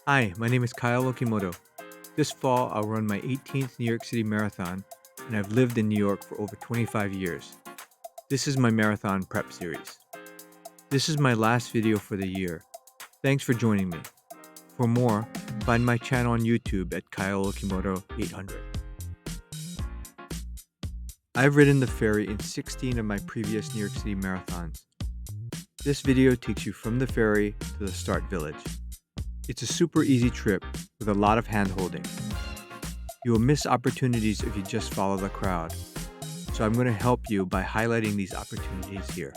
Hi, my name is Kyle Okimoto. This fall, I'll run my 18th New York City Marathon, and I've lived in New York for over 25 years. This is my marathon prep series. This is my last video for the year. Thanks for joining me. For more, find my channel on YouTube at Kyle Okimoto 800. I've ridden the ferry in 16 of my previous New York City marathons. This video takes you from the ferry to the start village. It's a super easy trip with a lot of hand holding. You will miss opportunities if you just follow the crowd. So I'm going to help you by highlighting these opportunities here.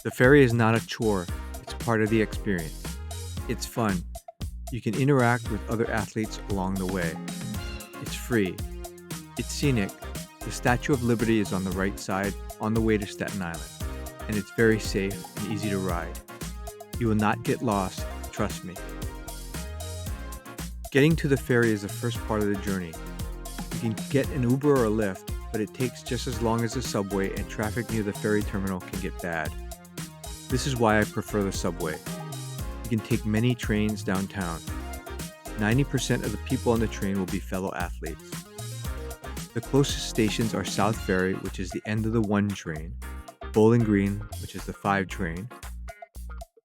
The ferry is not a chore, it's part of the experience. It's fun. You can interact with other athletes along the way. It's free. It's scenic. The Statue of Liberty is on the right side on the way to Staten Island, and it's very safe and easy to ride. You will not get lost, trust me. Getting to the ferry is the first part of the journey. You can get an Uber or a Lyft, but it takes just as long as the subway, and traffic near the ferry terminal can get bad. This is why I prefer the subway. You can take many trains downtown. 90% of the people on the train will be fellow athletes. The closest stations are South Ferry, which is the end of the 1 train, Bowling Green, which is the 5 train,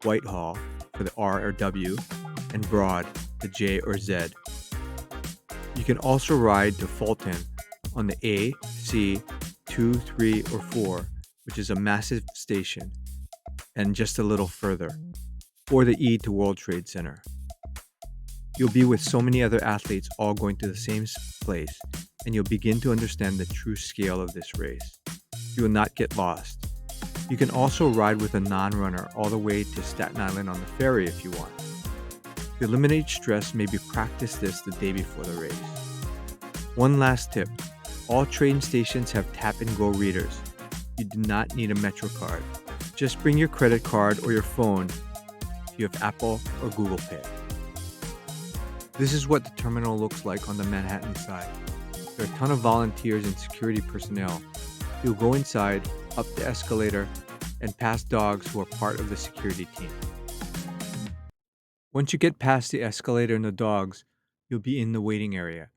Whitehall for the R or W, and Broad, the J or Z. You can also ride to Fulton on the A, C, 2, 3, or 4, which is a massive station, and just a little further, or the E to World Trade Center. You'll be with so many other athletes all going to the same place, and you'll begin to understand the true scale of this race. You will not get lost. You can also ride with a non-runner all the way to Staten Island on the ferry if you want. To eliminate stress, maybe practice this the day before the race. One last tip. All train stations have tap-and-go readers. You do not need a Metro card. Just bring your credit card or your phone if you have Apple or Google Pay. This is what the terminal looks like on the Manhattan side. There are a ton of volunteers and security personnel. You'll go inside, up the escalator, and past dogs who are part of the security team. Once you get past the escalator and the dogs, you'll be in the waiting area.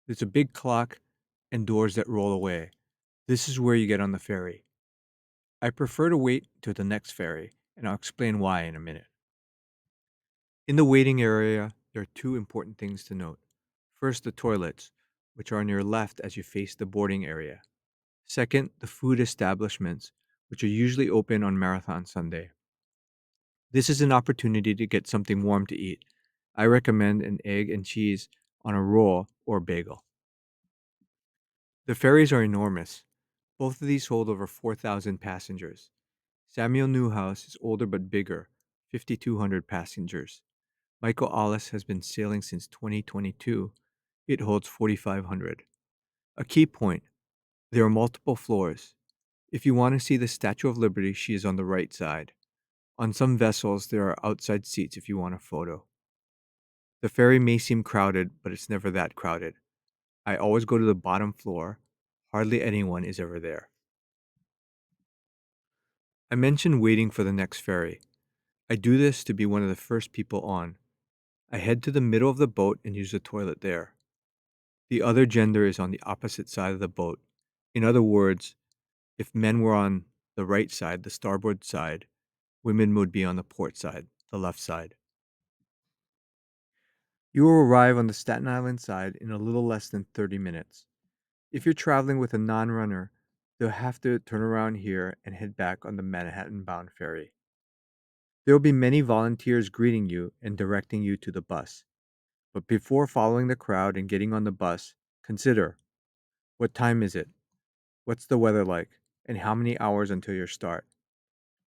There's a big clock and doors that roll away. This is where you get on the ferry. I prefer to wait till the next ferry, and I'll explain why in a minute. In the waiting area, there are 2 important things to note. First, the toilets, which are on your left as you face the boarding area. Second, the food establishments, which are usually open on Marathon Sunday. This is an opportunity to get something warm to eat. I recommend an egg and cheese on a roll or bagel. The ferries are enormous. Both of these hold over 4,000 passengers. Samuel Newhouse is older but bigger, 5,200 passengers. Michael Ollis has been sailing since 2022. It holds 4,500. A key point, there are multiple floors. If you want to see the Statue of Liberty, she is on the right side. On some vessels, there are outside seats if you want a photo. The ferry may seem crowded, but it's never that crowded. I always go to the bottom floor. Hardly anyone is ever there. I mentioned waiting for the next ferry. I do this to be one of the first people on. I head to the middle of the boat and use the toilet there. The other gender is on the opposite side of the boat. In other words, if men were on the right side, the starboard side, women would be on the port side, the left side. You will arrive on the Staten Island side in a little less than 30 minutes. If you're traveling with a non-runner, they'll have to turn around here and head back on the Manhattan-bound ferry. There will be many volunteers greeting you and directing you to the bus. But before following the crowd and getting on the bus, consider, what time is it? What's the weather like? And how many hours until your start?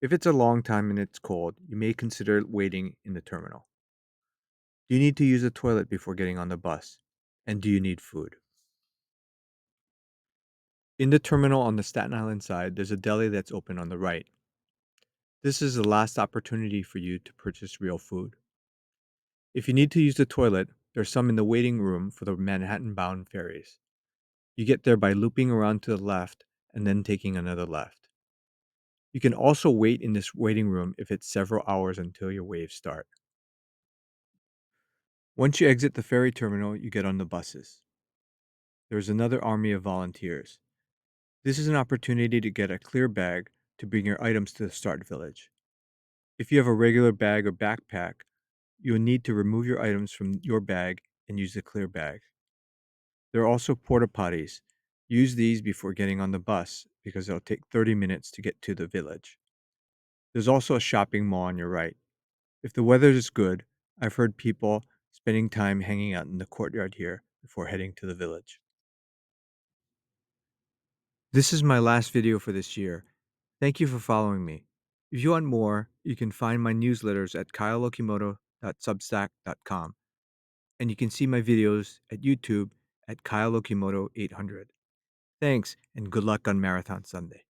If it's a long time and it's cold, you may consider waiting in the terminal. Do you need to use a toilet before getting on the bus? And do you need food? In the terminal on the Staten Island side, there's a deli that's open on the right. This is the last opportunity for you to purchase real food. If you need to use the toilet, there's some in the waiting room for the Manhattan-bound ferries. You get there by looping around to the left and then taking another left. You can also wait in this waiting room if it's several hours until your waves start. Once you exit the ferry terminal, you get on the buses. There is another army of volunteers. This is an opportunity to get a clear bag to bring your items to the start village. If you have a regular bag or backpack, you will need to remove your items from your bag and use the clear bag. There are also porta potties. Use these before getting on the bus because it'll take 30 minutes to get to the village. There's also a shopping mall on your right. If the weather is good, I've heard people spending time hanging out in the courtyard here before heading to the village. This is my last video for this year. Thank you for following me. If you want more, you can find my newsletters at kyleokimoto.substack.com, and you can see my videos at YouTube at kyleokimoto800. Thanks, and good luck on Marathon Sunday.